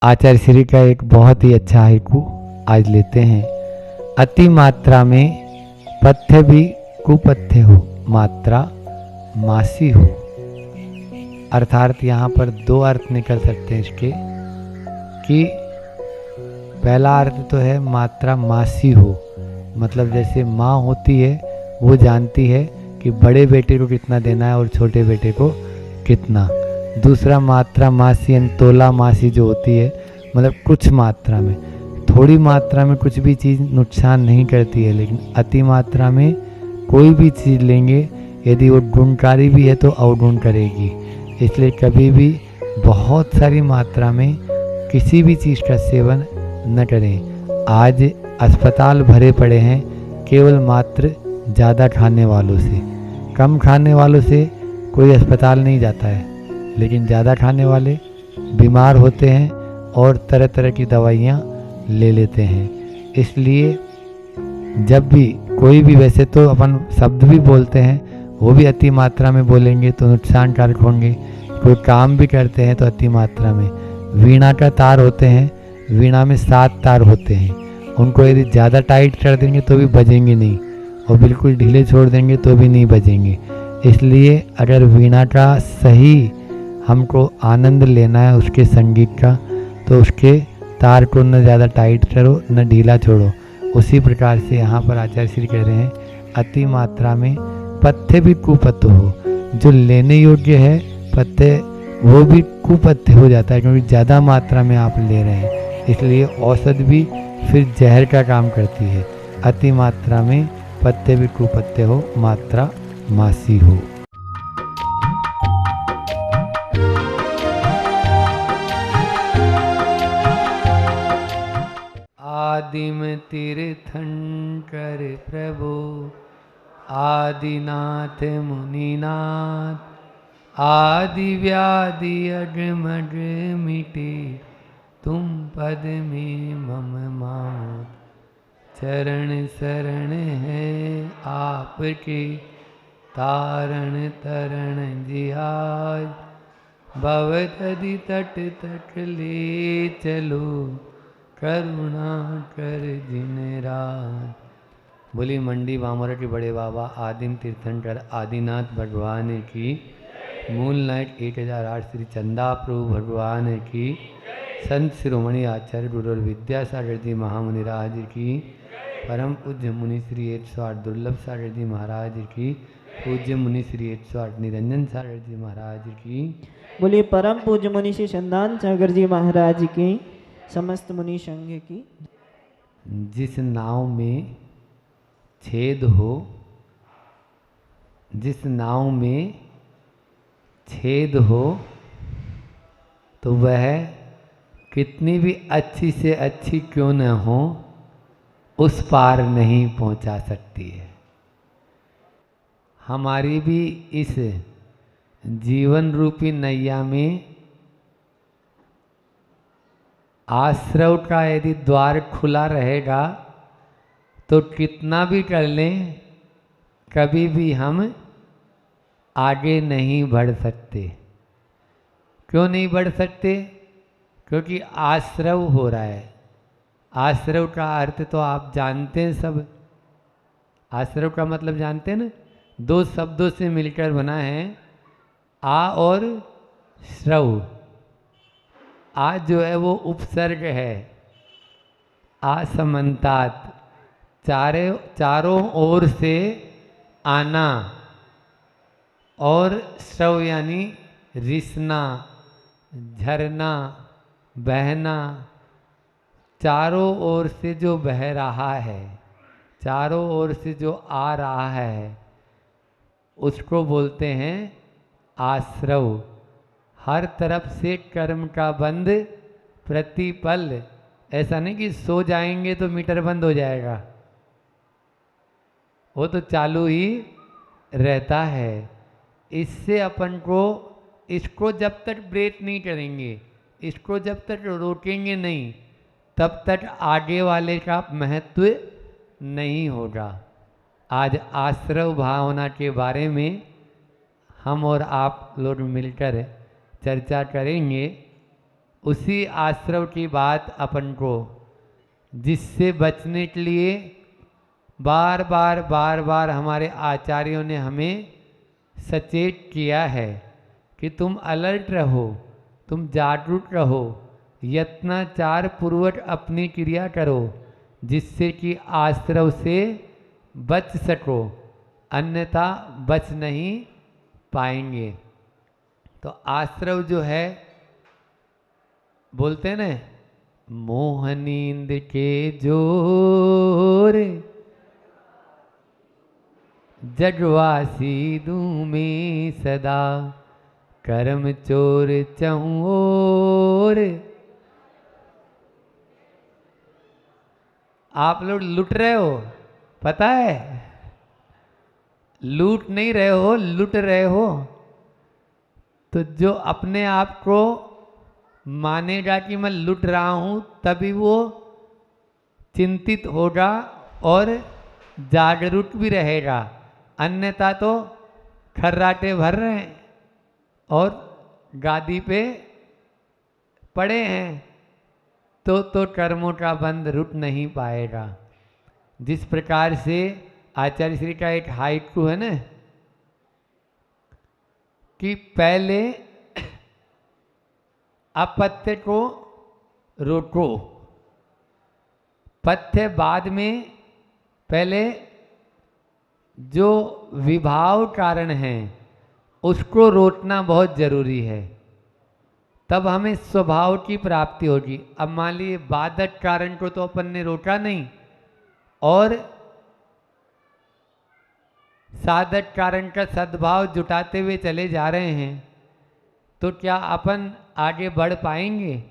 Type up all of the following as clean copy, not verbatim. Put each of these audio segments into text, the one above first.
आचार्य श्री का एक बहुत ही अच्छा हाइकू आज लेते हैं। अति मात्रा में पथ्य भी कुपथ्य हो, मात्रा मासी हो। अर्थात यहाँ पर दो अर्थ निकल सकते हैं इसके कि पहला अर्थ तो है मात्रा मासी हो, मतलब जैसे माँ होती है वो जानती है कि बड़े बेटे को कितना देना है और छोटे बेटे को कितना। दूसरा मात्रा मासी यानी तोला मासी जो होती है, मतलब कुछ मात्रा में, थोड़ी मात्रा में कुछ भी चीज़ नुकसान नहीं करती है, लेकिन अति मात्रा में कोई भी चीज़ लेंगे यदि वो गुणकारी भी है तो अवगुण करेगी। इसलिए कभी भी बहुत सारी मात्रा में किसी भी चीज़ का सेवन न करें। आज अस्पताल भरे पड़े हैं केवल मात्र ज़्यादा खाने वालों से। कम खाने वालों से कोई अस्पताल नहीं जाता है, लेकिन ज़्यादा खाने वाले बीमार होते हैं और तरह तरह की दवाइयाँ ले लेते हैं। इसलिए जब भी कोई भी, वैसे तो अपन शब्द भी बोलते हैं, वो भी अति मात्रा में बोलेंगे तो नुकसानकारक होंगे। कोई काम भी करते हैं तो अति मात्रा में। वीणा का तार होते हैं, वीणा में 7 तार होते हैं, उनको यदि ज़्यादा टाइट कर देंगे तो भी बजेंगे नहीं, और बिल्कुल ढीले छोड़ देंगे तो भी नहीं बजेंगे। इसलिए अगर वीणा का सही हमको आनंद लेना है उसके संगीत का, तो उसके तार को न ज़्यादा टाइट करो न ढीला छोड़ो। उसी प्रकार से यहाँ पर आचार्य श्री कह रहे हैं अति मात्रा में पथ्य भी कुपथ्य हो। जो लेने योग्य है पथ्य वो भी कुपथ्य हो जाता है, क्योंकि ज़्यादा मात्रा में आप ले रहे हैं। इसलिए औषध भी फिर जहर का काम करती है। अति मात्रा में पथ्य भी कुपथ्य हो, मात्रा मासी हो। आदिम तीर्थंकर प्रभु, आदिनाथ मुनिनाथ, आदि व्याधि अगमग मिटे, तुम पद में मम मात। चरण शरण है आपके, तारण तरण जिहाज, भवतदि तट तक ले चलो, करुणा कर जिन राज। बोली मंडी बामरा के बड़े बाबा आदिम तीर्थंकर आदिनाथ भगवान की, मूल नायक 1008 श्री चंदा प्रभु भगवान की, संत शिरोमणि आचार्य गुरु विद्यासागर जी महामुनि राज की, परम पूज्य मुनि श्री 108 दुर्लभ सागर जी महाराज की, पूज्य मुनि श्री 108 निरंजन सागर जी महाराज की। बोलिए परम पूज्य मुनि श्री चंदन सागर जी महाराज की, समस्त मुनि संघ की। जिस नाव में छेद हो, जिस नाव में छेद हो, तो वह कितनी भी अच्छी से अच्छी क्यों न हो, उस पार नहीं पहुंचा सकती है। हमारी भी इस जीवन रूपी नैया में आश्रव का यदि द्वार खुला रहेगा तो कितना भी कर लें, कभी भी हम आगे नहीं बढ़ सकते। क्यों नहीं बढ़ सकते? क्योंकि आश्रव हो रहा है। आश्रव का अर्थ तो आप जानते हैं सब। आश्रव का मतलब जानते हैं ना, 2 शब्दों से मिलकर बना है, आ और श्रव। आ जो है वो उपसर्ग है, असमन्तात, चारों ओर से आना, और श्रव यानी रिसना, झरना, बहना। चारों ओर से जो बह रहा है, चारों ओर से जो आ रहा है, उसको बोलते हैं आश्रव। हर तरफ से कर्म का बंद प्रतिपल। ऐसा नहीं कि सो जाएंगे तो मीटर बंद हो जाएगा, वो तो चालू ही रहता है। इससे अपन को, इसको जब तक ब्रेक नहीं करेंगे, इसको जब तक रोकेंगे नहीं, तब तक आगे वाले का महत्व नहीं होगा। आज आश्रव भावना के बारे में हम और आप लोग मिलकर चर्चा करेंगे। उसी आश्रव की बात अपन को, जिससे बचने के लिए बार बार हमारे आचार्यों ने हमें सचेत किया है कि तुम अलर्ट रहो, तुम जागरूक रहो, यत्नाचार पूर्वक अपनी क्रिया करो, जिससे कि आश्रव से बच सको, अन्यथा बच नहीं पाएंगे। तो आश्रव जो है, बोलते हैं ना, मोह नींद के जोर जगवासी दूं में सदा, कर्म चोर चौर। आप लोग लुट रहे हो, पता है? लूट नहीं रहे हो, लुट रहे हो। तो जो अपने आप को मानेगा कि मैं लुट रहा हूं, तभी वो चिंतित होगा और जागरूक भी रहेगा, अन्यथा तो खर्राटे भर रहे हैं और गादी पे पड़े हैं, तो कर्मों का बंध रुक नहीं पाएगा। जिस प्रकार से आचार्य श्री का एक हाइकू है ना, कि पहले अपत्य को रोको, पथ्य बाद में, पहले जो विभाव कारण है उसको रोकना बहुत जरूरी है, तब हमें स्वभाव की प्राप्ति होगी। अब मान लीजिए बाधक कारण को तो अपन ने रोका नहीं और साधक कारण का सद्भाव जुटाते हुए चले जा रहे हैं, तो क्या अपन आगे बढ़ पाएंगे?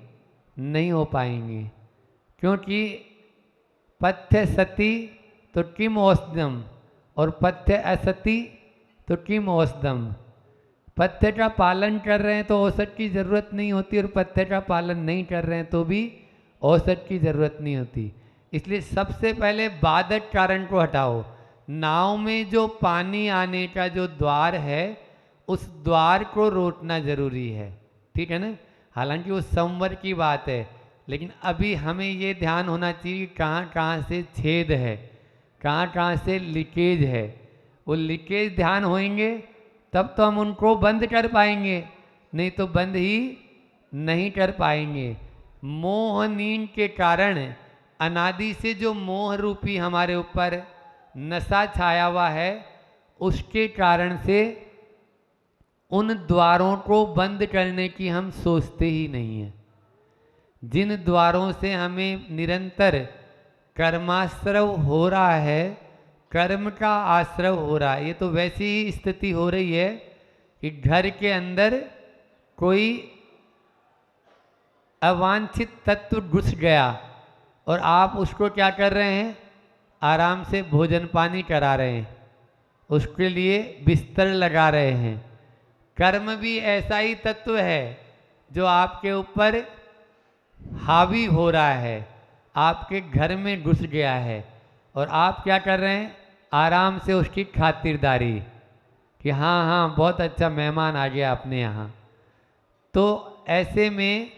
नहीं हो पाएंगे, क्योंकि पथ्य सती तो किम औषधम और पथ्य असती तो किम औषधम। पथ्य का पालन कर रहे हैं तो औषध की जरूरत नहीं होती, और पथ्य का पालन नहीं कर रहे हैं तो भी औषध की जरूरत नहीं होती। इसलिए सबसे पहले बाधक कारण को हटाओ। नाव में जो पानी आने का जो द्वार है, उस द्वार को रोकना जरूरी है, ठीक है ना। हालांकि वो संवर की बात है, लेकिन अभी हमें ये ध्यान होना चाहिए कहाँ कहाँ से छेद है, कहाँ कहाँ से लीकेज है। वो लीकेज ध्यान होंगे तब तो हम उनको बंद कर पाएंगे, नहीं तो बंद ही नहीं कर पाएंगे। मोह नींद के कारण अनादि से जो मोह रूपी हमारे ऊपर नशा छाया हुआ है, उसके कारण से उन द्वारों को बंद करने की हम सोचते ही नहीं हैं। जिन द्वारों से हमें निरंतर कर्माश्रव हो रहा है, कर्म का आश्रव हो रहा है, ये तो वैसी ही स्थिति हो रही है कि घर के अंदर कोई अवांछित तत्व घुस गया और आप उसको क्या कर रहे हैं? आराम से भोजन पानी करा रहे हैं, उसके लिए बिस्तर लगा रहे हैं। कर्म भी ऐसा ही तत्व है जो आपके ऊपर हावी हो रहा है, आपके घर में घुस गया है, और आप क्या कर रहे हैं? आराम से उसकी खातिरदारी कि हाँ हाँ बहुत अच्छा मेहमान आ गया अपने यहाँ। तो ऐसे में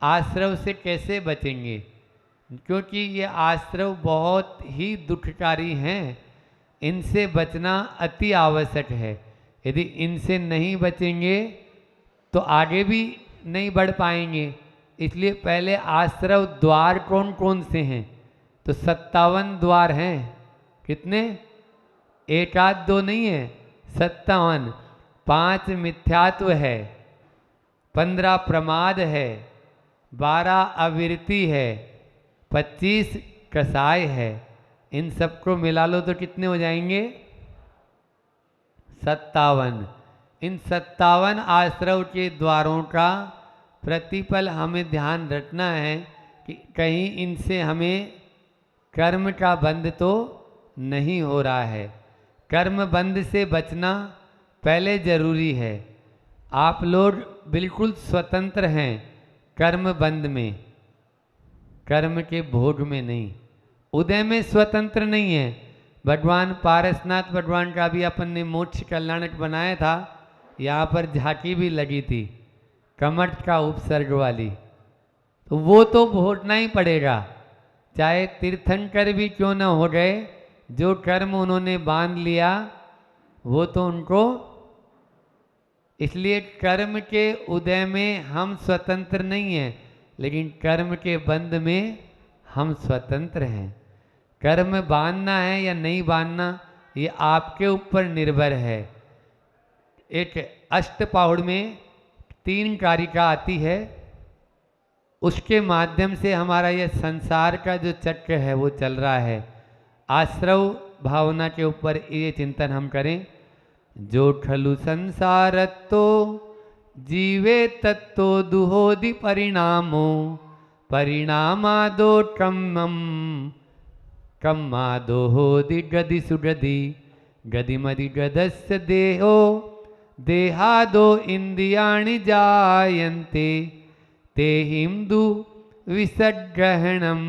आश्रव से कैसे बचेंगे? क्योंकि ये आश्रव बहुत ही दुखकारी हैं, इनसे बचना अति आवश्यक है। यदि इनसे नहीं बचेंगे तो आगे भी नहीं बढ़ पाएंगे। इसलिए पहले आश्रव द्वार कौन कौन से हैं? तो 57 द्वार हैं। कितने? एक आध दो नहीं है, 57। 5 मिथ्यात्व है, 15 प्रमाद है, 12 अविरति है, 25 कसाय है। इन सबको मिला लो तो कितने हो जाएंगे? 57। इन 57 आश्रव के द्वारों का प्रतिपल हमें ध्यान रखना है कि कहीं इनसे हमें कर्म का बंध तो नहीं हो रहा है। कर्म बंध से बचना पहले जरूरी है। आप लोग बिल्कुल स्वतंत्र हैं कर्म बंध में, कर्म के भोग में नहीं। उदय में स्वतंत्र नहीं है। भगवान पारसनाथ भगवान का भी अपन ने मोक्ष कल्याणक बनाया था, यहाँ पर झांकी भी लगी थी, कमठ का उपसर्ग वाली, तो वो तो भोगना ही पड़ेगा, चाहे तीर्थंकर भी क्यों न हो गए। जो कर्म उन्होंने बांध लिया वो तो उनको, इसलिए कर्म के उदय में हम स्वतंत्र नहीं हैं, लेकिन कर्म के बंध में हम स्वतंत्र हैं। कर्म बांधना है या नहीं बांधना ये आपके ऊपर निर्भर है। एक अष्टपौड़ में 3 कारिका आती है, उसके माध्यम से हमारा यह संसार का जो चक्र है वो चल रहा है। आश्रव भावना के ऊपर ये चिंतन हम करें। जो खलु संसारत्तो जीवे तत्तो दुहोदि परिणामो परिणामादो कम्मम कम्मादो होदि गदि सुगदि गदिमदि गदस्य देहो देहादो इंद्रियाणि जायन्ते ते हिंदु विसग्रहणम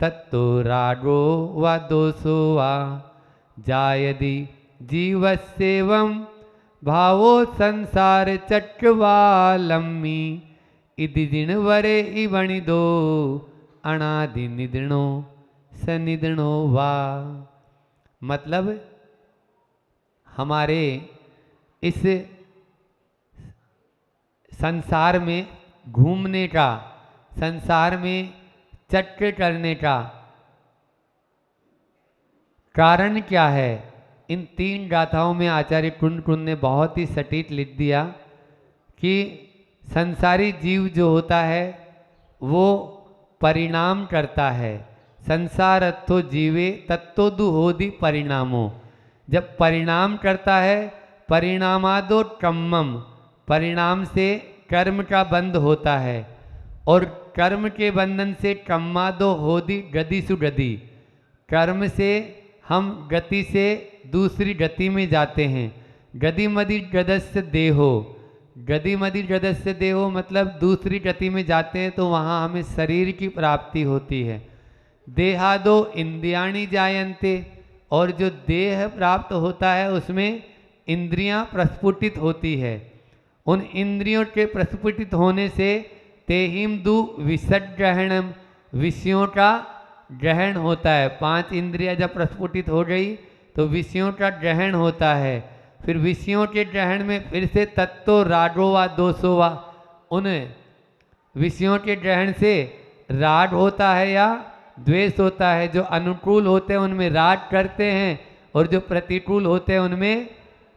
तत्तो रागो वा दोषो वा जायदि जीवस्येवं भावो संसार चक्रवालम्मी इति दिनवरे इवणिदो अनादि निद्रणो सनिद्रणो वा। मतलब हमारे इस संसार में घूमने का, संसार में चक्र करने का कारण क्या है, इन 3 गाथाओं में आचार्य कुंद कुंद ने बहुत ही सटीक लिख दिया कि संसारी जीव जो होता है वो परिणाम करता है। संसार अर्थो जीवे तत्तो दुहोदि परिणामो, जब परिणाम करता है परिणामादो कम्मम, परिणाम से कर्म का बंध होता है, और कर्म के बंधन से कम्मादो होदि गति सुगति, कर्म से हम गति से दूसरी गति में जाते हैं। गदिमदि गदस्य देहो, गदिमदि गदस्य देहो मतलब दूसरी गति में जाते हैं तो वहाँ हमें शरीर की प्राप्ति होती है। देहादो इंद्रियाणि जायन्ते, और जो देह प्राप्त होता है उसमें इंद्रियां प्रस्फुटित होती है। उन इंद्रियों के प्रस्फुटित होने से तेहिम दु विसग्रहणम, विषयों का ग्रहण होता है। 5 इंद्रियां जब प्रस्फुटित हो गई तो विषयों का ग्रहण होता है। फिर विषयों के ग्रहण में फिर से तत्तो रागो वा दोषो वा, उन विषयों के ग्रहण से राग होता है या द्वेष होता है। जो अनुकूल होते हैं उनमें राग करते हैं और जो प्रतिकूल होते हैं उनमें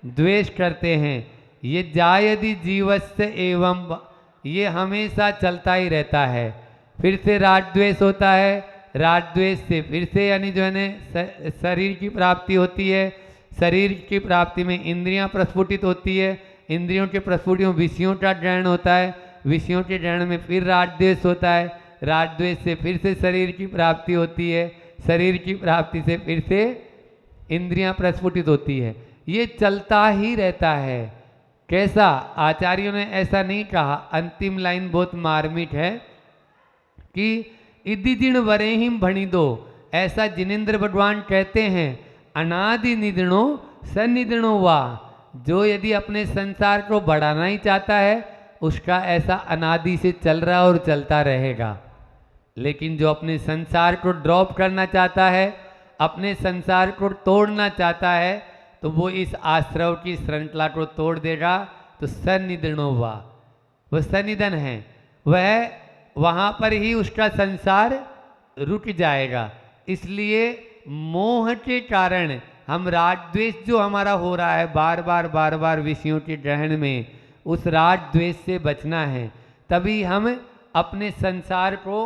द्वेष करते हैं। ये जायदि जीवस्य एवं, ये हमेशा चलता ही रहता है। फिर से राग द्वेष होता है, राग द्वेष से फिर से यानी जो है न शरीर की प्राप्ति होती है। शरीर की प्राप्ति में इंद्रियां प्रस्फुटित होती है, इंद्रियों के प्रस्फुटित विषयों का ग्रहण होता है, विषयों के ग्रहण में फिर राग द्वेष होता है, राग द्वेष से फिर से शरीर की प्राप्ति होती है, शरीर की प्राप्ति से फिर से इंद्रियां प्रस्फुटित होती है। ये चलता ही रहता है। कैसा, आचार्यों ने ऐसा नहीं कहा, अंतिम लाइन बहुत मार्मिक है कि इदि दिन वरेहिम भणी दो, ऐसा जिनेंद्र भगवान कहते हैं। अनादि निधनो सनिधनो वा, जो यदि अपने संसार को बढ़ाना ही चाहता है उसका ऐसा अनादि से चल रहा और चलता रहेगा। लेकिन जो अपने संसार को ड्रॉप करना चाहता है, अपने संसार को तोड़ना चाहता है, तो वो इस आश्रव की श्रृंखला को तोड़ देगा। तो सनिधनो वा, वह सनिधन है, वह वहाँ पर ही उसका संसार रुक जाएगा। इसलिए मोह के कारण हम राग द्वेष जो हमारा हो रहा है बार बार विषयों के ग्रहण में, उस राग द्वेष से बचना है। तभी हम अपने संसार को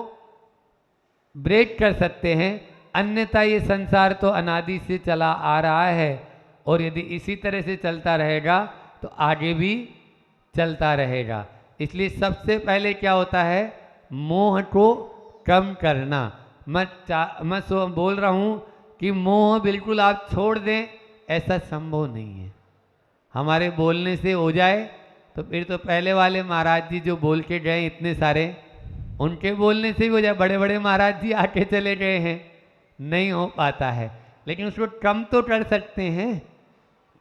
ब्रेक कर सकते हैं। अन्यथा ये संसार तो अनादि से चला आ रहा है और यदि इसी तरह से चलता रहेगा तो आगे भी चलता रहेगा। इसलिए सबसे पहले क्या होता है, मोह को कम करना। मैं बोल रहा हूँ कि मोह बिल्कुल आप छोड़ दें, ऐसा संभव नहीं है। हमारे बोलने से हो जाए तो फिर तो पहले वाले महाराज जी जो बोल के गए इतने सारे, उनके बोलने से ही हो जाए। बड़े बड़े महाराज जी आके चले गए हैं, नहीं हो पाता है। लेकिन उसको कम तो कर सकते हैं,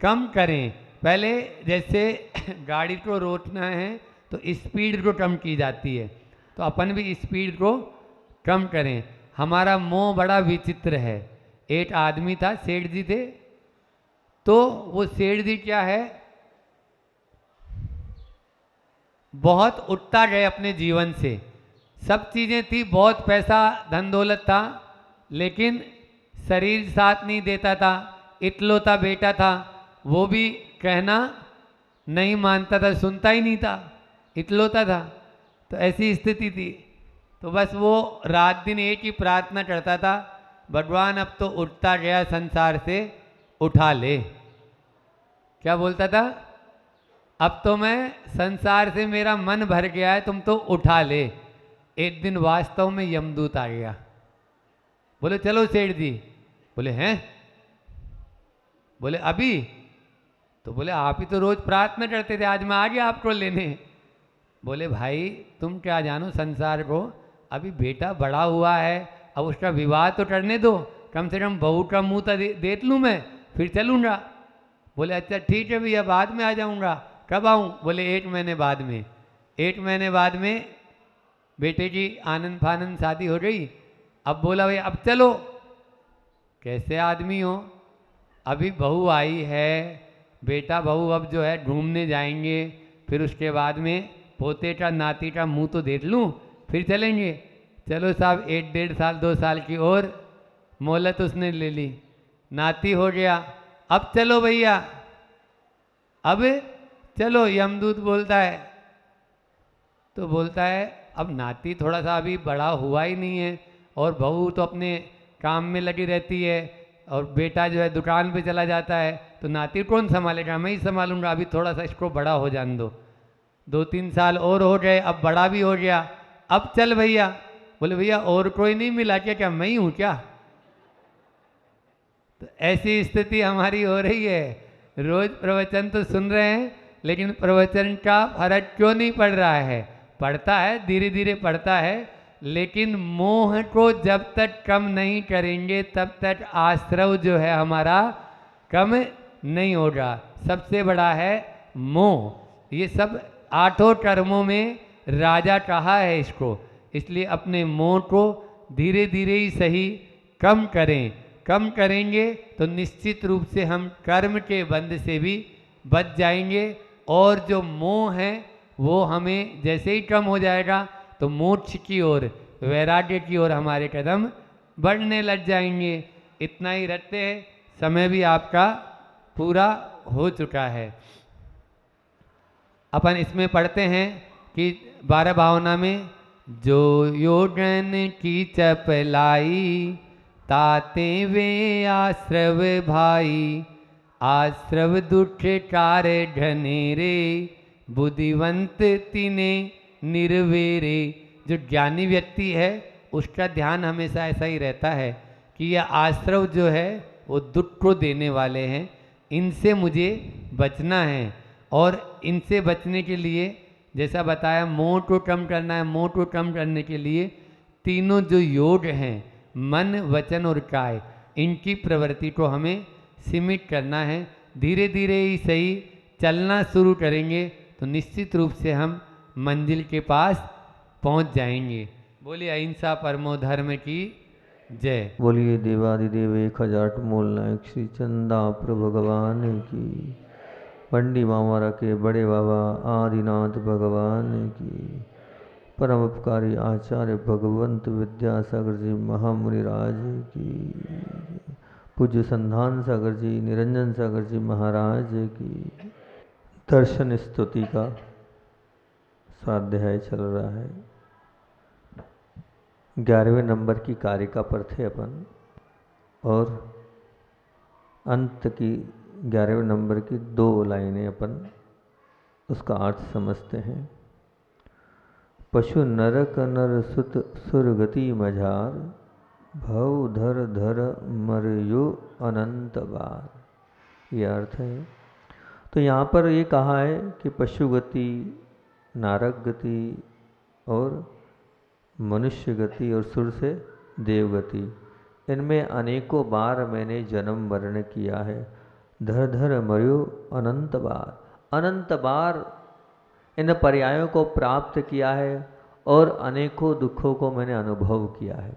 कम करें। पहले जैसे गाड़ी को रोकना है तो स्पीड को कम की जाती है। तो अपन भी स्पीड को कम करें। हमारा मोह बड़ा विचित्र है। एक आदमी था, सेठ जी थे, तो वो सेठ जी क्या है, बहुत उठता गए अपने जीवन से। सब चीज़ें थी, बहुत पैसा धन दौलत था, लेकिन शरीर साथ नहीं देता था। इकलौता बेटा था, वो भी कहना नहीं मानता था, सुनता ही नहीं था, इकलौता था। तो ऐसी स्थिति थी। तो बस वो रात दिन एक ही प्रार्थना करता था, भगवान अब तो उठता गया संसार से, उठा ले। क्या बोलता था? अब तो मैं संसार से मेरा मन भर गया है, तुम तो उठा ले। एक दिन वास्तव में यमदूत आ गया। बोले चलो सेठ जी। बोले हैं? बोले अभी? तो बोले आप ही तो रोज प्रार्थना करते थे, आज मैं आ गया आपको लेने। बोले भाई तुम क्या जानो संसार को, अभी बेटा बड़ा हुआ है, अब उसका विवाह तो करने दो, कम से कम बहू का मुंह तो देख लूँ मैं, फिर चलूँगा। बोले अच्छा ठीक है भैया, बाद में आ जाऊँगा। कब आऊँ? बोले 1 महीने बाद में। 1 महीने बाद में बेटे की आनंद फानंद शादी हो गई। अब बोला भाई अब चलो। कैसे आदमी हो, अभी बहू आई है, बेटा बहू अब जो है घूमने जाएंगे, फिर उसके बाद में पोते का नाती का मुंह तो देख लूँ, फिर चलेंगे। चलो साहब 1 डेढ़ साल 2 साल की और मोहलत उसने ले ली, नाती हो गया। अब चलो भैया, अब चलो। यमदूत बोलता है, तो बोलता है अब नाती थोड़ा सा अभी बड़ा हुआ ही नहीं है, और बहू तो अपने काम में लगी रहती है, और बेटा जो है दुकान पे चला जाता है, तो नाती कौन संभालेगा? मैं ही संभालूंगा, अभी थोड़ा सा इसको बड़ा हो जाने दो। 2-3 साल और हो गए, अब बड़ा भी हो गया, अब चल भैया। बोले भैया और कोई नहीं मिला क्या? क्या मैं ही हूँ क्या? तो ऐसी स्थिति हमारी हो रही है। रोज प्रवचन तो सुन रहे हैं, लेकिन प्रवचन का फर्क क्यों नहीं पड़ रहा है? पड़ता है, धीरे धीरे पड़ता है, लेकिन मोह को जब तक कम नहीं करेंगे तब तक आश्रव जो है हमारा कम नहीं होगा। सबसे बड़ा है मोह। ये सब 8 कर्मों में राजा कहा है इसको, इसलिए अपने मोह को धीरे धीरे ही सही कम करें। कम करेंगे तो निश्चित रूप से हम कर्म के बंध से भी बच जाएंगे, और जो मोह है वो हमें जैसे ही कम हो जाएगा तो मोक्ष की ओर, वैराग्य की ओर हमारे कदम बढ़ने लग जाएंगे। इतना ही रखते हैं, समय भी आपका पूरा हो चुका है। अपन इसमें पढ़ते हैं कि 12 भावना में, जो योगन की चपलाई ताते वे आश्रव भाई, आश्रव दुख कार ढनेरे, बुद्धिवंत तिने निर्वेरे। जो ज्ञानी व्यक्ति है उसका ध्यान हमेशा ऐसा ही रहता है कि यह आश्रव जो है वो दुख को देने वाले हैं, इनसे मुझे बचना है। और इनसे बचने के लिए जैसा बताया, मोह को कम करना है। मोह को कम करने के लिए तीनों जो योग हैं, मन वचन और काय, इनकी प्रवृत्ति को हमें सीमित करना है। धीरे धीरे ही सही चलना शुरू करेंगे तो निश्चित रूप से हम मंजिल के पास पहुंच जाएंगे। बोलिए अहिंसा परमो धर्म की जय। बोलिए देवादिदेव 1000 मूल नायक श्री चंदा प्रभु भगवान की, पंडी मामारा के बड़े बाबा आदिनाथ भगवान की, परम उपकारी आचार्य भगवंत विद्यासागर जी महामुनि राज की, पूज्य संधान सागर जी निरंजन सागर जी महाराज की। दर्शन स्तुति का स्वाध्याय चल रहा है। 11वें नंबर की कारिका पर थे अपन, और अंत की 11वें नंबर की 2 लाइनें अपन उसका अर्थ समझते हैं। पशु नरक नर सुत सुरगति मझार, भव धर धर मरयो अनंत बार। यह अर्थ है। तो यहाँ पर ये कहा है कि पशु गति, नारक गति और मनुष्य गति और सुर से देवगति, इनमें अनेकों बार मैंने जन्म मरण किया है। धर धर मरयो अनंत बार, अनंत बार इन पर्यायों को प्राप्त किया है, और अनेकों दुखों को मैंने अनुभव किया है,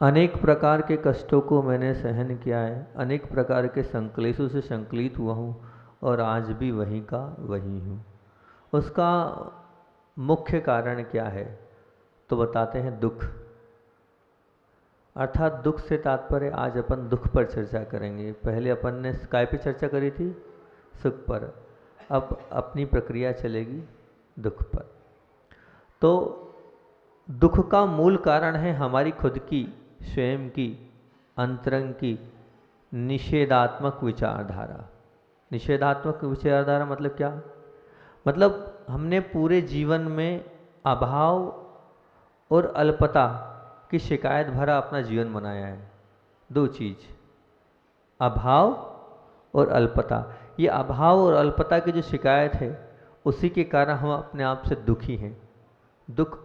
अनेक प्रकार के कष्टों को मैंने सहन किया है, अनेक प्रकार के संकलेशों से संकलित हुआ हूँ और आज भी वहीं का वहीं हूँ। उसका मुख्य कारण क्या है? तो बताते हैं दुख। अर्थात दुख से तात्पर्य आज अपन दुख पर चर्चा करेंगे। पहले अपन ने काय पे चर्चा करी थी? सुख पर। अब अपनी प्रक्रिया चलेगी दुख पर। तो दुख का मूल कारण है हमारी खुद की, स्वयं की, अंतरंग की निषेधात्मक विचारधारा। निषेधात्मक विचारधारा मतलब क्या? मतलब हमने पूरे जीवन में अभाव और अल्पता की शिकायत भरा अपना जीवन बनाया है। दो चीज, अभाव और अल्पता। ये अभाव और अल्पता की जो शिकायत है उसी के कारण हम अपने आप से दुखी हैं। दुख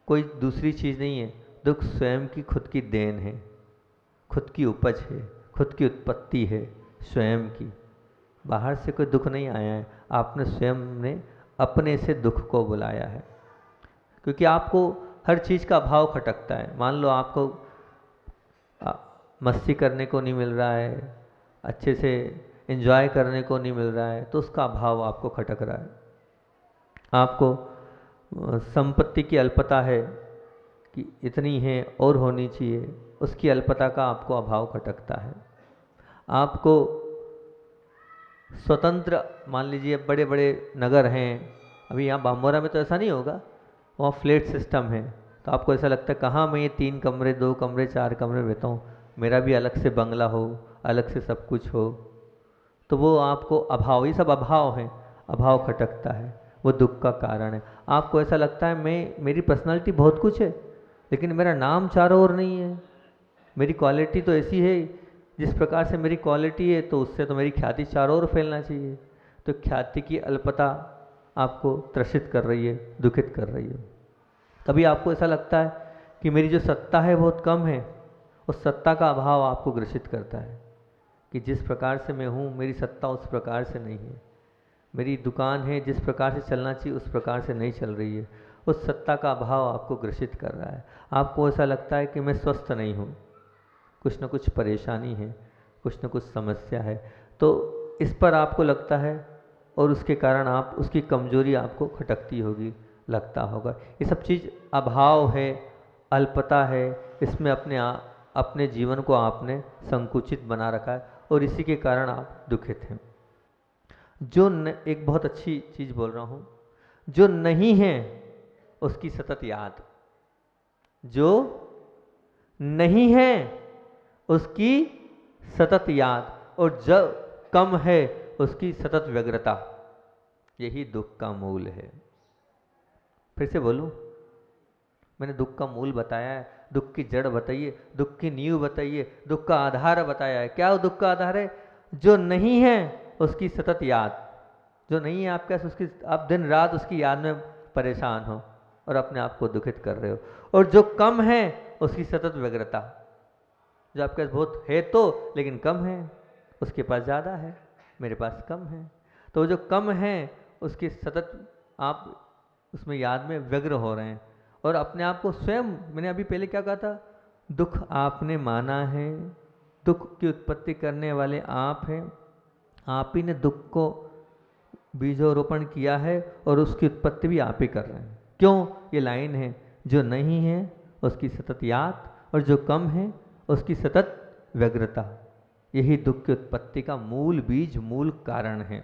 कोई दूसरी चीज़ नहीं है, दुख स्वयं की खुद की देन है, खुद की उपज है, खुद की उत्पत्ति है, स्वयं की। बाहर से कोई दुख नहीं आया है, आपने स्वयं ने अपने से दुख को बुलाया है। क्योंकि आपको हर चीज़ का अभाव खटकता है। मान लो आपको मस्ती करने को नहीं मिल रहा है, अच्छे से एंजॉय करने को नहीं मिल रहा है, तो उसका अभाव आपको खटक रहा है। आपको संपत्ति की अल्पता है कि इतनी है और होनी चाहिए, उसकी अल्पता का आपको अभाव खटकता है। आपको स्वतंत्र, मान लीजिए बड़े बड़े नगर हैं, अभी यहाँ बामोरा में तो ऐसा नहीं होगा, वहाँ फ्लैट सिस्टम है, तो आपको ऐसा लगता है कहाँ मैं ये 3 कमरे 2 कमरे 4 कमरे रहता हूँ, मेरा भी अलग से बंगला हो, अलग से सब कुछ हो, तो वो आपको अभाव, ये सब अभाव हैं, अभाव खटकता है, वो दुख का कारण है। आपको ऐसा लगता है मेरी पर्सनालिटी बहुत कुछ है लेकिन मेरा नाम चारों ओर नहीं है, मेरी क्वालिटी तो ऐसी है, जिस प्रकार से मेरी क्वालिटी है तो उससे तो मेरी ख्याति चारों ओर फैलना चाहिए। तो ख्याति की अल्पता आपको त्रसित कर रही है, दुखित कर रही है। कभी आपको ऐसा लगता है कि मेरी जो सत्ता है बहुत कम है, उस सत्ता का अभाव आपको ग्रसित करता है कि जिस प्रकार से मैं हूँ मेरी सत्ता उस प्रकार से नहीं है, मेरी दुकान है जिस प्रकार से चलना चाहिए उस प्रकार से नहीं चल रही है, उस सत्ता का अभाव आपको ग्रसित कर रहा है। आपको ऐसा लगता है कि मैं स्वस्थ नहीं हूँ, कुछ न कुछ परेशानी है, कुछ न कुछ समस्या है, तो इस पर आपको लगता है और उसके कारण आप, उसकी कमजोरी आपको खटकती होगी, लगता होगा। ये सब चीज़ अभाव है, अल्पता है, इसमें अपने जीवन को आपने संकुचित बना रखा है और इसी के कारण आप दुखित हैं। एक बहुत अच्छी चीज़ बोल रहा हूँ, जो नहीं है उसकी सतत याद, जो नहीं है उसकी सतत याद, और जब कम है उसकी सतत व्यग्रता, यही दुख का मूल है। फिर से बोलूं, मैंने दुख का मूल बताया है, दुख की जड़ बताइए, दुख की नींव बताइए, दुख का आधार बताया है। क्या वो दुख का आधार है? जो नहीं है उसकी सतत याद, जो नहीं है आपके पास, उसकी आप दिन रात उसकी याद में परेशान हो और अपने आप को दुखित कर रहे हो। और जो कम है उसकी सतत व्यग्रता, जो आपके पास बहुत है तो लेकिन कम है, उसके पास ज़्यादा है, मेरे पास कम है। तो जो कम है उसकी सतत आप उसमें याद में व्यग्र हो रहे हैं और अपने आप को स्वयं, मैंने अभी पहले क्या कहा था, दुख आपने माना है, दुख की उत्पत्ति करने वाले आप हैं, आप ही ने दुख को बीजारोपण किया है और उसकी उत्पत्ति भी आप ही कर रहे हैं। क्यों? ये लाइन है, जो नहीं है उसकी सतत याद और जो कम है उसकी सतत व्यग्रता, यही दुख की उत्पत्ति का मूल बीज, मूल कारण है।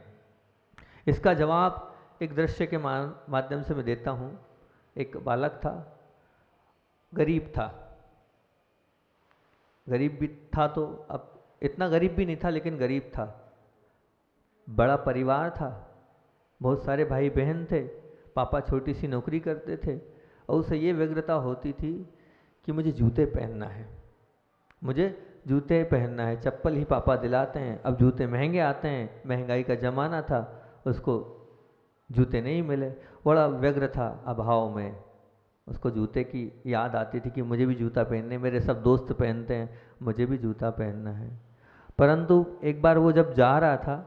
इसका जवाब एक दृश्य के माध्यम से मैं देता हूँ। एक बालक था, गरीब था, गरीब भी था, तो अब इतना गरीब भी नहीं था लेकिन गरीब था, बड़ा परिवार था, बहुत सारे भाई बहन थे, पापा छोटी सी नौकरी करते थे और उसे ये व्यग्रता होती थी कि मुझे जूते पहनना है, मुझे जूते पहनना है, चप्पल ही पापा दिलाते हैं, अब जूते महंगे आते हैं, महंगाई का ज़माना था, उसको जूते नहीं मिले, बड़ा व्यग्र था अभाव में, उसको जूते की याद आती थी कि मुझे भी जूता पहनने, मेरे सब दोस्त पहनते हैं, मुझे भी जूता पहनना है। परंतु एक बार वो जब जा रहा था,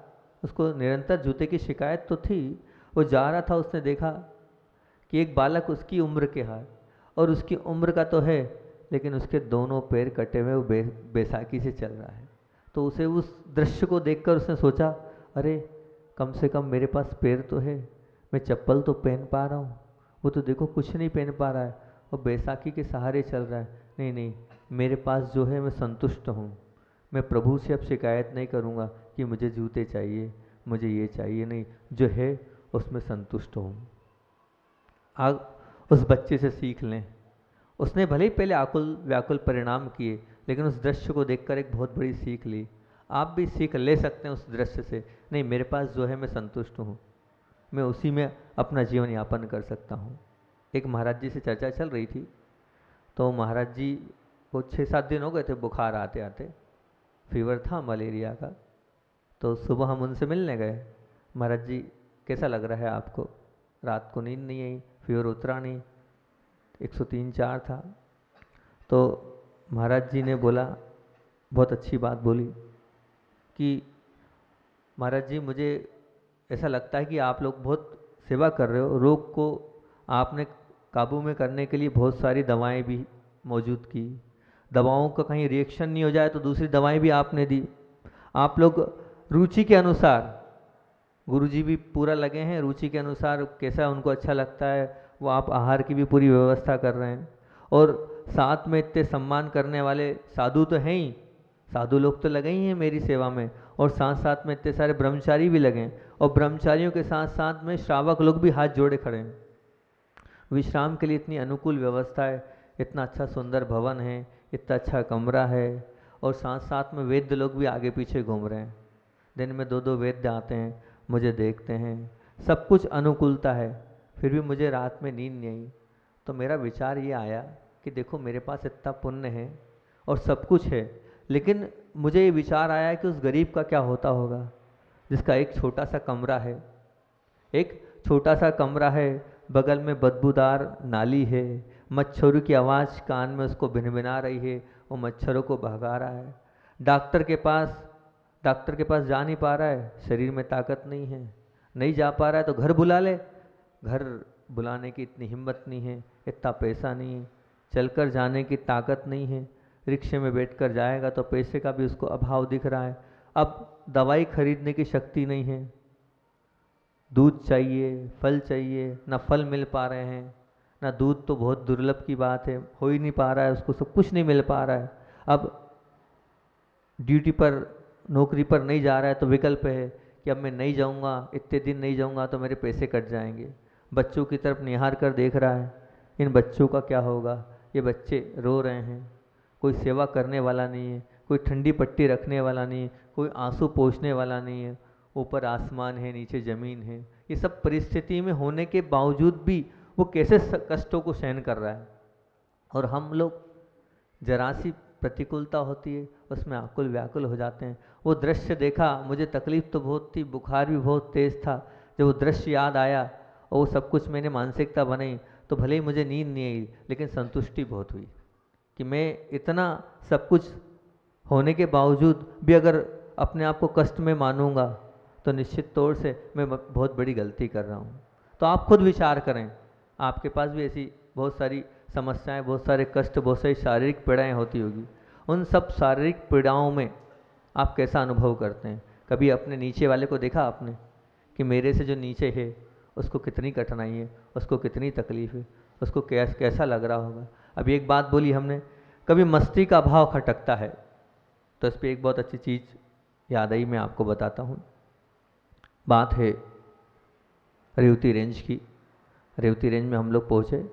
उसको निरंतर जूते की शिकायत तो थी, वो जा रहा था, उसने देखा कि एक बालक उसकी उम्र के है और उसकी उम्र का तो है, लेकिन उसके दोनों पैर कटे हुए, वो बैसाखी से चल रहा है। तो उसे उस दृश्य को देखकर उसने सोचा, अरे कम से कम मेरे पास पैर तो है, मैं चप्पल तो पहन पा रहा हूँ, वो तो देखो कुछ नहीं पहन पा रहा है और बैसाखी के सहारे चल रहा है। नहीं नहीं, मेरे पास जो है मैं संतुष्ट हूँ, मैं प्रभु से अब शिकायत नहीं करूँगा कि मुझे जूते चाहिए, मुझे ये चाहिए, नहीं, जो है उसमें संतुष्ट हूँ। आग उस बच्चे से सीख लें। उसने भले ही पहले आकुल व्याकुल परिणाम किए, लेकिन उस दृश्य को देखकर एक बहुत बड़ी सीख ली। आप भी सीख ले सकते हैं उस दृश्य से, नहीं मेरे पास जो है मैं संतुष्ट हूँ, मैं उसी में अपना जीवन यापन कर सकता हूँ। एक महाराज जी से चर्चा चल रही थी, तो महाराज जी को 6-7 दिन हो गए थे बुखार आते आते, फीवर था मलेरिया का। तो सुबह हम उनसे मिलने गए, महाराज जी कैसा लग रहा है आपको, रात को नींद नहीं आई, फीवर उतरा नहीं, 103-104 था। तो महाराज जी ने बोला, बहुत अच्छी बात बोली कि महाराज जी मुझे ऐसा लगता है कि आप लोग बहुत सेवा कर रहे हो, रोग को आपने काबू में करने के लिए बहुत सारी दवाएं भी मौजूद की, दवाओं का कहीं रिएक्शन नहीं हो जाए तो दूसरी दवाएं भी आपने दी। आप लोग रुचि के अनुसार, गुरुजी भी पूरा लगे हैं, रुचि के अनुसार कैसा उनको अच्छा लगता है वो आप आहार की भी पूरी व्यवस्था कर रहे हैं। और साथ में इतने सम्मान करने वाले साधु तो हैं ही, साधु लोग तो लगे ही हैं मेरी सेवा में, और साथ साथ में इतने सारे ब्रह्मचारी भी लगे हैं, और ब्रह्मचारियों के साथ साथ में श्रावक लोग भी हाथ जोड़े खड़े हैं। विश्राम के लिए इतनी अनुकूल व्यवस्था है, इतना अच्छा सुंदर भवन है, इतना अच्छा कमरा है, और साथ साथ में वैद्य लोग भी आगे पीछे घूम रहे हैं। दिन में 2-2 वैद्य आते हैं, मुझे देखते हैं, सब कुछ अनुकूलता है, फिर भी मुझे रात में नींद नहीं आई। तो मेरा विचार ये आया कि देखो मेरे पास इतना पुण्य है और सब कुछ है, लेकिन मुझे ये विचार आया कि उस गरीब का क्या होता होगा जिसका एक छोटा सा कमरा है, एक छोटा सा कमरा है, बगल में बदबूदार नाली है, मच्छरों की आवाज़ कान में उसको भिनभिना रही है, वो मच्छरों को भगा रहा है। डॉक्टर के पास जा नहीं पा रहा है, शरीर में ताकत नहीं है, नहीं जा पा रहा है तो घर बुला ले, घर बुलाने की इतनी हिम्मत नहीं है, इतना पैसा नहीं है, चलकर जाने की ताकत नहीं है, रिक्शे में बैठकर जाएगा तो पैसे का भी उसको अभाव दिख रहा है, अब दवाई खरीदने की शक्ति नहीं है, दूध चाहिए, फल चाहिए, ना फल मिल पा रहे हैं, ना दूध तो बहुत दुर्लभ की बात है, हो ही नहीं पा रहा है उसको, सब कुछ नहीं मिल पा रहा है। अब ड्यूटी पर, नौकरी पर नहीं जा रहा है तो विकल्प है कि अब मैं नहीं जाऊंगा, इतने दिन नहीं जाऊंगा तो मेरे पैसे कट जाएंगे। बच्चों की तरफ निहार कर देख रहा है, इन बच्चों का क्या होगा, ये बच्चे रो रहे हैं, कोई सेवा करने वाला नहीं है, कोई ठंडी पट्टी रखने वाला नहीं है, कोई आंसू पोंछने वाला नहीं है, ऊपर आसमान है, नीचे ज़मीन है। ये सब परिस्थिति में होने के बावजूद भी वो कैसे कष्टों को सहन कर रहा है, और हम लोग जरा सी प्रतिकूलता होती है उसमें आकुल व्याकुल हो जाते हैं। वो दृश्य देखा, मुझे तकलीफ तो बहुत थी, बुखार भी बहुत तेज़ था, जब वो दृश्य याद आया और वो सब कुछ मैंने मानसिकता बनाई, तो भले ही मुझे नींद नहीं आई लेकिन संतुष्टि बहुत हुई कि मैं इतना सब कुछ होने के बावजूद भी अगर अपने आप को कष्ट में मानूंगा तो निश्चित तौर से मैं बहुत बड़ी गलती कर रहा हूँ। तो आप खुद विचार करें, आपके पास भी ऐसी बहुत सारी समस्याएं, बहुत सारे कष्ट, बहुत सारी शारीरिक पीड़ाएं होती होगी, उन सब शारीरिक पीड़ाओं में आप कैसा अनुभव करते हैं? कभी अपने नीचे वाले को देखा आपने कि मेरे से जो नीचे है उसको कितनी कठिनाई है, उसको कितनी तकलीफ है, उसको कैसा लग रहा होगा। अभी एक बात बोली हमने, कभी मस्ती का भाव खटकता है, तो इस पर एक बहुत अच्छी चीज़ याद आई, मैं आपको बताता हूँ। बात है रेवती रेंज की। रेवती रेंज में हम लोग पहुँचे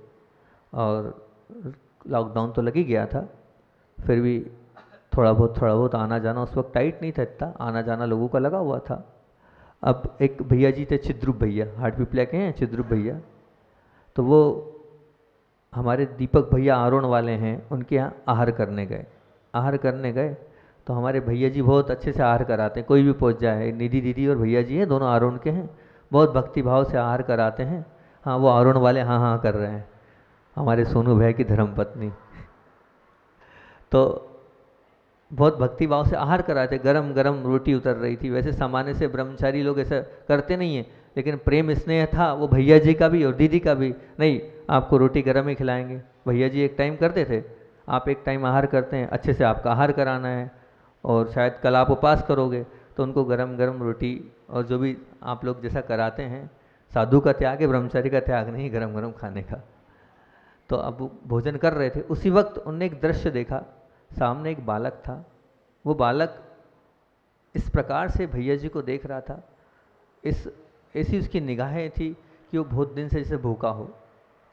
और लॉकडाउन तो लग ही गया था, फिर भी थोड़ा बहुत आना जाना, उस वक्त टाइट नहीं था इतना, आना जाना लोगों का लगा हुआ था। अब एक भैया जी थे, चिद्रूप भैया, हार्ट पीपला के हैं चिद्रूप भैया, तो वो हमारे दीपक भैया आरोन वाले हैं, उनके यहाँ आहार करने गए। तो हमारे भैया जी बहुत अच्छे से आहार कराते हैं, कोई भी पहुँच जाए, निधि दीदी और भैया जी हैं, दोनों आरोन के हैं, बहुत भक्तिभाव से आहार कराते हैं। हाँ, वो आरोन वाले हाँ हाँ कर रहे हैं, हमारे सोनू भाई की धर्मपत्नी, तो बहुत भक्तिभाव से आहार कराते, गरम गरम रोटी उतर रही थी। वैसे सामान्य से ब्रह्मचारी लोग ऐसा करते नहीं हैं, लेकिन प्रेम स्नेह था वो भैया जी का भी और दीदी का भी। नहीं, आपको रोटी गर्म ही खिलाएंगे। भैया जी एक टाइम करते थे, आप एक टाइम आहार करते हैं, अच्छे से आपका आहार कराना है, और शायद कल आप उपवास करोगे तो उनको गरम गरम रोटी और जो भी आप लोग जैसा कराते हैं, साधु का त्याग है, ब्रह्मचारी का त्याग नहीं गरम गरम खाने का। तो अब वो भोजन कर रहे थे, उसी वक्त उनने एक दृश्य देखा, सामने एक बालक था। वो बालक इस प्रकार से भैया जी को देख रहा था, ऐसी उसकी निगाहें थी कि वो बहुत दिन से जैसे भूखा हो।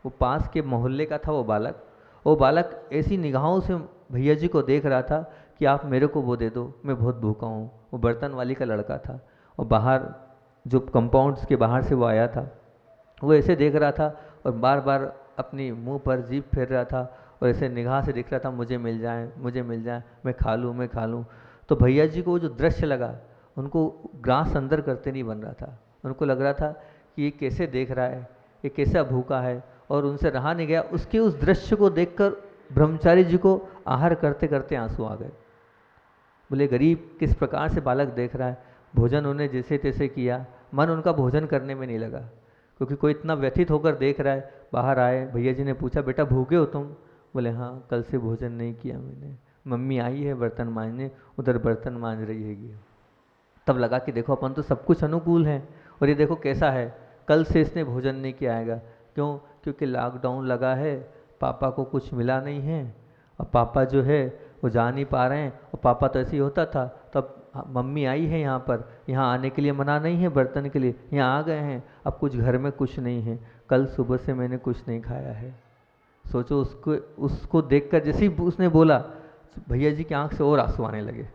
वो पास के मोहल्ले का था वो बालक ऐसी निगाहों से भैया जी को देख रहा था कि आप मेरे को वो दे दो, मैं बहुत भूखा हूँ। वो बर्तन वाली का लड़का था, और बाहर जो कंपाउंड्स के बाहर से वो आया था, वो ऐसे देख रहा था और बार बार अपनी मुंह पर जीभ फेर रहा था, और ऐसे निगाह से दिख रहा था मुझे मिल जाए, मुझे मिल जाए, मैं खा लूँ, मैं खा लूँ। तो भैया जी को वो जो दृश्य लगा, उनको ग्रास अंदर करते नहीं बन रहा था। उनको लग रहा था कि ये कैसे देख रहा है, ये कैसा भूखा है, और उनसे रहा नहीं गया। उसके उस दृश्य को देखकर ब्रह्मचारी जी को आहार करते करते आंसू आ गए। बोले गरीब किस प्रकार से बालक देख रहा है। भोजन उन्हें जैसे तैसे किया, मन उनका भोजन करने में नहीं लगा, क्योंकि कोई इतना व्यथित होकर देख रहा है। बाहर आए, भैया जी ने पूछा बेटा भूखे हो तुम? बोले हाँ, कल से भोजन नहीं किया मैंने, मम्मी आई है बर्तन मांजने, उधर बर्तन मांज रही है। तब लगा कि देखो अपन तो सब कुछ अनुकूल है, और ये देखो कैसा है, कल से इसने भोजन नहीं किया आएगा। क्यों? क्योंकि लॉकडाउन लगा है, पापा को कुछ मिला नहीं है, और पापा जो है वो जा नहीं पा रहे हैं। और पापा तो ऐसे ही होता था, तब मम्मी आई है यहाँ पर, यहाँ आने के लिए मना नहीं है बर्तन के लिए, यहाँ आ गए हैं। अब कुछ घर में कुछ नहीं है, कल सुबह से मैंने कुछ नहीं खाया है। सोचो उसको देखकर जैसे ही उसने बोला, भैया जी की आंख से और आंसू आने लगे।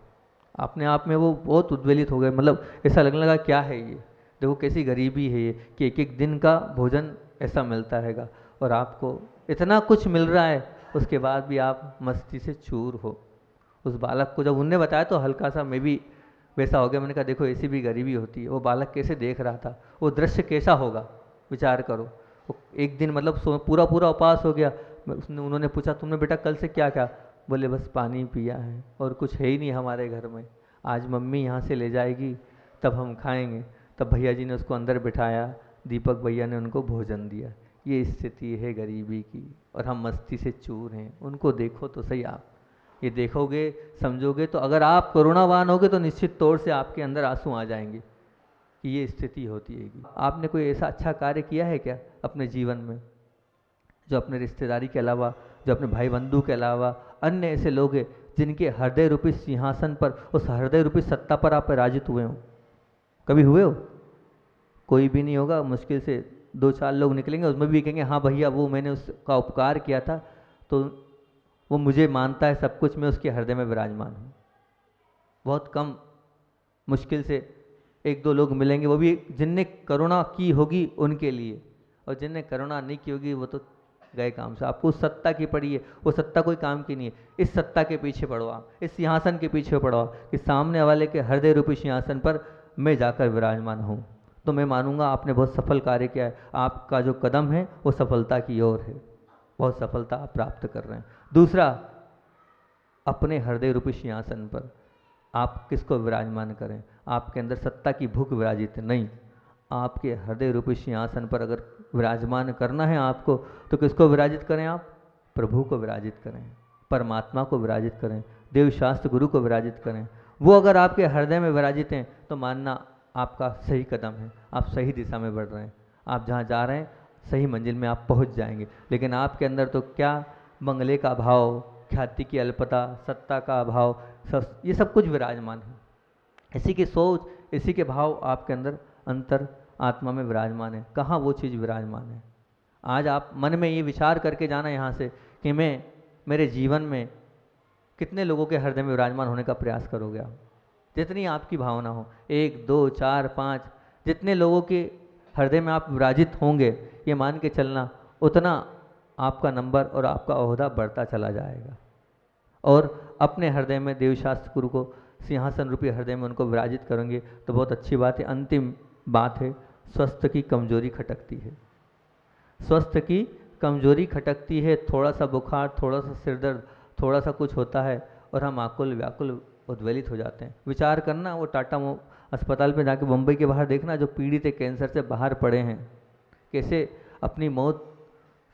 अपने आप में वो बहुत उद्वेलित हो गए, मतलब ऐसा लगने लगा क्या है ये, देखो कैसी गरीबी है ये, कि एक एक दिन का भोजन ऐसा मिलता रहेगा, और आपको इतना कुछ मिल रहा है, उसके बाद भी आप मस्ती से चूर हो। उस बालक को जब उनने बताया तो हल्का सा मैं भी वैसा हो गया। मैंने कहा देखो ऐसी भी गरीबी होती है। वो बालक कैसे देख रहा था, वो दृश्य कैसा होगा, विचार करो। वो एक दिन मतलब पूरा पूरा उपवास हो गया। उन्होंने पूछा तुमने बेटा कल से क्या क्या? बोले बस पानी पिया है और कुछ है ही नहीं हमारे घर में, आज मम्मी यहाँ से ले जाएगी तब हम खाएंगे। तब भैया जी ने उसको अंदर बिठाया, दीपक भैया ने उनको भोजन दिया। ये स्थिति है गरीबी की, और हम मस्ती से चूर हैं। उनको देखो तो सही, आप ये देखोगे समझोगे तो अगर आप करुणावान होगे तो निश्चित तौर से आपके अंदर आंसू आ जाएंगे कि ये स्थिति होती है। आपने कोई ऐसा अच्छा कार्य किया है क्या अपने जीवन में, जो अपने रिश्तेदारी के अलावा, जो अपने भाई बंधु के अलावा अन्य ऐसे लोग हैं जिनके हृदय रूपी सिंहासन पर, उस हृदय रूपी सत्ता पर आप पराजित हुए हो? कभी हुए हो? कोई भी नहीं होगा, मुश्किल से 2-4 लोग निकलेंगे, उसमें भी कहेंगे हाँ भैया वो मैंने उसका उपकार किया था तो वो मुझे मानता है सब कुछ, मैं उसके हृदय में विराजमान हूँ। बहुत कम, मुश्किल से 1-2 लोग मिलेंगे, वो भी जिनने करुणा की होगी उनके लिए, और जिनने करुणा नहीं की होगी वो तो गए काम से। आपको उस सत्ता की पड़ी है, वो सत्ता कोई काम की नहीं है। इस सत्ता के पीछे पड़ो आप, इस सिंहासन के पीछे पड़ो आप कि सामने वाले के हृदय रूपी सिंहासन पर मैं जाकर विराजमान हूँ, तो मैं मानूंगा आपने बहुत सफल कार्य किया है। आपका जो कदम है वो सफलता की ओर है, बहुत सफलता आप प्राप्त कर रहे हैं। दूसरा, अपने हृदय रूपी सिंहासन पर आप किसको विराजमान करें? आपके अंदर सत्ता की भूख विराजित नहीं, आपके हृदय रूपी सिंहासन पर अगर विराजमान करना है आपको तो किसको विराजित करें? आप प्रभु को विराजित करें, परमात्मा को विराजित करें, देव शास्त्र गुरु को विराजित करें। वो अगर आपके हृदय में विराजित हैं तो मानना आपका सही कदम है, आप सही दिशा में बढ़ रहे हैं, आप जहाँ जा रहे हैं सही मंजिल में आप पहुँच जाएंगे। लेकिन आपके अंदर तो क्या मंगले का भाव, ख्याति की अल्पता, सत्ता का अभाव, ये सब कुछ विराजमान है। इसी की सोच, इसी के भाव आपके अंदर अंतर आत्मा में विराजमान है। कहाँ वो चीज़ विराजमान है? आज आप मन में ये विचार करके जाना यहाँ से कि मैं मेरे जीवन में कितने लोगों के हृदय में विराजमान होने का प्रयास करोगे आप? जितनी आपकी भावना हो, 1, 2, 4, 5, जितने लोगों के हृदय में आप विराजित होंगे, ये मान के चलना उतना आपका नंबर और आपका ओहदा बढ़ता चला जाएगा। और अपने हृदय में देवशास्त्र गुरु को सिंहासन रूपी हृदय में उनको विराजित करेंगे तो बहुत अच्छी बात है। अंतिम बात है, स्वस्थ की कमजोरी खटकती है। स्वस्थ की कमजोरी खटकती है, थोड़ा सा बुखार, थोड़ा सा सिरदर्द, थोड़ा सा कुछ होता है और हम आकुल व्याकुल उद्वेलित हो जाते हैं। विचार करना, वो टाटा अस्पताल में जाके मुंबई के बाहर देखना, जो पीड़ित है कैंसर से बाहर पड़े हैं, कैसे अपनी मौत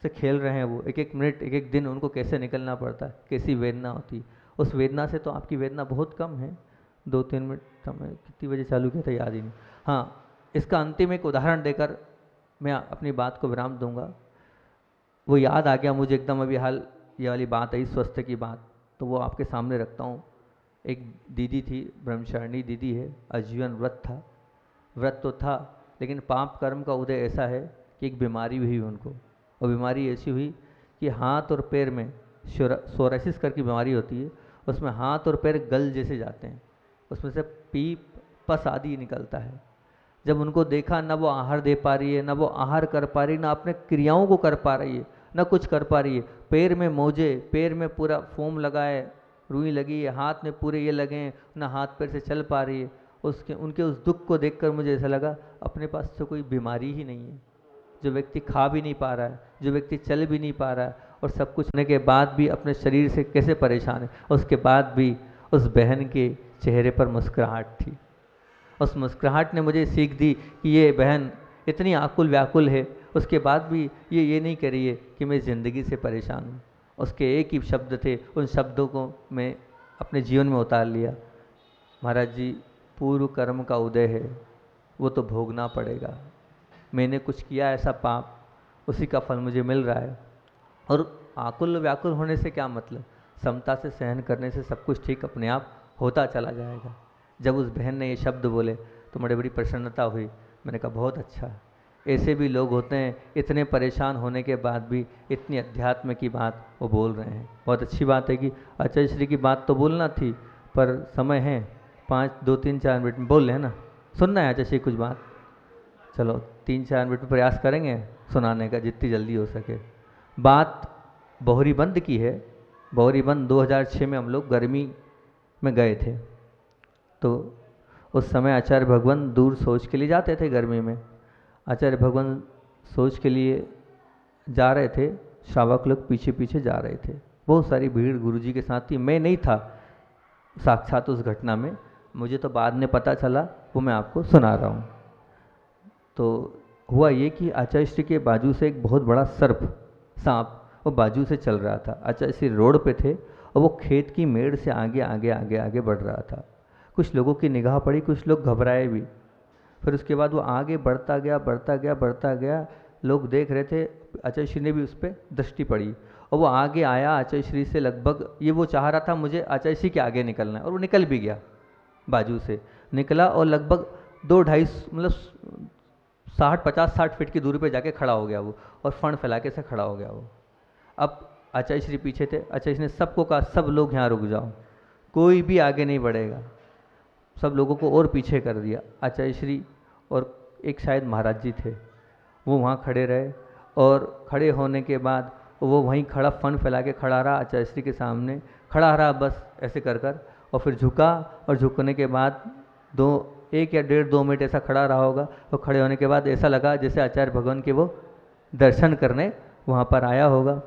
से खेल रहे हैं, वो एक एक मिनट एक एक दिन उनको कैसे निकलना पड़ता है, कैसी वेदना होती है। उस वेदना से तो आपकी वेदना बहुत कम है। 2-3 मिनट समय कितनी बजे चालू किया था याद ही नहीं। हाँ, इसका अंतिम एक उदाहरण देकर मैं अपनी बात को विराम दूंगा। वो याद आ गया मुझे एकदम अभी हाल, ये वाली बात आई स्वास्थ्य की बात, तो वो आपके सामने रखता हूँ। एक दीदी थी, ब्रह्मचारिणी दीदी है, आजीवन व्रत तो था, लेकिन पाप कर्म का उदय ऐसा है कि एक बीमारी हुई उनको, और बीमारी ऐसी हुई कि हाथ और पैर में सोरासिस करके बीमारी होती है, उसमें हाथ और पैर गल जैसे जाते हैं, उसमें से पीप पस आदि निकलता है। जब उनको देखा, ना वो आहार दे पा रही है, ना वो आहार कर पा रही, ना अपने क्रियाओं को कर पा रही है, ना कुछ कर पा रही है। पैर में मोजे, पैर में पूरा फोम लगा है, रुई लगी है, हाथ में पूरे ये लगे हैं, ना हाथ पैर से चल पा रही है। उसके उनके उस दुख को देखकर मुझे ऐसा लगा अपने पास तो कोई बीमारी ही नहीं है। जो व्यक्ति खा भी नहीं पा रहा है, जो व्यक्ति चल भी नहीं पा रहा है, और सब कुछ होने के बाद भी अपने शरीर से कैसे परेशान है, उसके बाद भी उस बहन के चेहरे पर मुस्कुराहट थी। उस मुस्कुराहट ने मुझे सीख दी कि ये बहन इतनी आकुल व्याकुल है, उसके बाद भी ये नहीं कह रही है कि मैं ज़िंदगी से परेशान हूँ। उसके एक ही शब्द थे, उन शब्दों को मैं अपने जीवन में उतार लिया। महाराज जी, पूर्व कर्म का उदय है, वो तो भोगना पड़ेगा। मैंने कुछ किया ऐसा पाप, उसी का फल मुझे मिल रहा है। और आकुल व्याकुल होने से क्या मतलब, समता से सहन करने से सब कुछ ठीक अपने आप होता चला जाएगा। जब उस बहन ने ये शब्द बोले तो मुझे बड़ी प्रसन्नता हुई। मैंने कहा बहुत अच्छा, ऐसे भी लोग होते हैं, इतने परेशान होने के बाद भी इतनी अध्यात्म की बात वो बोल रहे हैं। बहुत अच्छी बात है कि आचार्य श्री की बात तो बोलना थी, पर समय है 2-3-4 मिनट में बोल लें ना, सुनना है आचार्य श्री कुछ बात। चलो 3-4 मिनट में प्रयास करेंगे सुनाने का जितनी जल्दी हो सके। बात बोहरीबंद की है। बोहरीबंद 2006 में हम लोग गर्मी में गए थे, तो उस समय आचार्य भगवान दूर सोच के लिए जाते थे गर्मी में। आचार्य भगवान सोच के लिए जा रहे थे, श्रावक लोग पीछे पीछे जा रहे थे। बहुत सारी भीड़ गुरुजी के साथ थी। मैं नहीं था साक्षात उस घटना में, मुझे तो बाद में पता चला, वो मैं आपको सुना रहा हूँ। तो हुआ ये कि आचार्य श्री के बाजू से एक बहुत बड़ा सांप वो बाजू से चल रहा था। आचार्य श्री रोड पे थे और वो खेत की मेड़ से आगे आगे आगे आगे बढ़ रहा था। कुछ लोगों की निगाह पड़ी, कुछ लोग घबराए भी। फिर उसके बाद वो आगे बढ़ता गया बढ़ता गया बढ़ता गया। लोग देख रहे थे, आचार्य श्री ने भी उस पर दृष्टि पड़ी और वो आगे आया आचार्य श्री से लगभग, ये वो चाह रहा था मुझे आचार्य श्री के आगे निकलना है, और वो निकल भी गया, बाजू से निकला और लगभग 2-2.5 मतलब 50-60 फीट की दूरी पे जाके खड़ा हो गया वो, और फण फैला के से खड़ा हो गया वो। अब आचार्य श्री पीछे थे। आचार्य श्री ने सबको कहा, सब लोग यहाँ रुक जाओ, कोई भी आगे नहीं बढ़ेगा। सब लोगों को और पीछे कर दिया। आचार्य श्री और एक शायद महाराज जी थे, वो वहाँ खड़े रहे, और खड़े होने के बाद वो वहीं खड़ा फन फैला के खड़ा रहा, आचार्य श्री के सामने खड़ा रहा बस ऐसे कर और फिर झुका, और झुकने के बाद 1 या 1.5-2 मिनट ऐसा खड़ा रहा होगा। और खड़े होने के बाद ऐसा लगा जैसे आचार्य भगवान के वो दर्शन करने वहाँ पर आया होगा।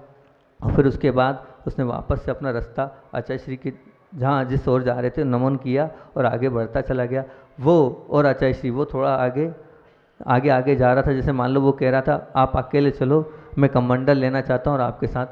और फिर उसके बाद उसने वापस से अपना रास्ता आचार्य श्री की जहाँ जिस ओर जा रहे थे नमन किया और आगे बढ़ता चला गया। वो और आचार्य श्री वो थोड़ा आगे आगे जा रहा था, जैसे मान लो वो कह रहा था आप अकेले चलो, मैं कमंडल लेना चाहता हूँ और आपके साथ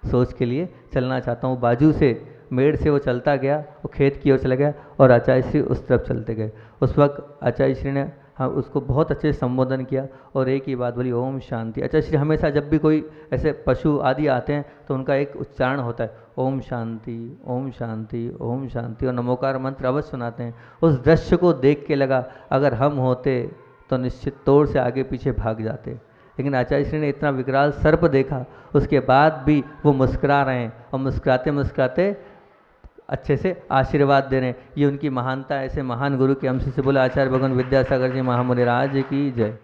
सोच के लिए चलना चाहता हूँ। बाजू से मेड़ से वो चलता गया, वो खेत की ओर चला गया और आचार्य श्री उस तरफ चलते गए। उस वक्त आचार्य श्री ने उसको बहुत अच्छे से संबोधन किया और एक ही बात बोली, ओम शांति। आचार्य श्री हमेशा जब भी कोई ऐसे पशु आदि आते हैं तो उनका एक उच्चारण होता है, ओम शांति ओम शांति ओम शांति, और नमोकार मंत्र अवश्य सुनाते हैं। उस दृश्य को देख के लगा अगर हम होते तो निश्चित तौर से आगे पीछे भाग जाते, लेकिन आचार्य श्री ने इतना विकराल सर्प देखा, उसके बाद भी वो मुस्कुरा रहे हैं और मुस्कुराते मुस्कुराते अच्छे से आशीर्वाद दे रहे हैं। ये उनकी महानता। ऐसे महान गुरु के हमसे से बोला आचार्य भगवान विद्यासागर जी महामुनि राज की जय।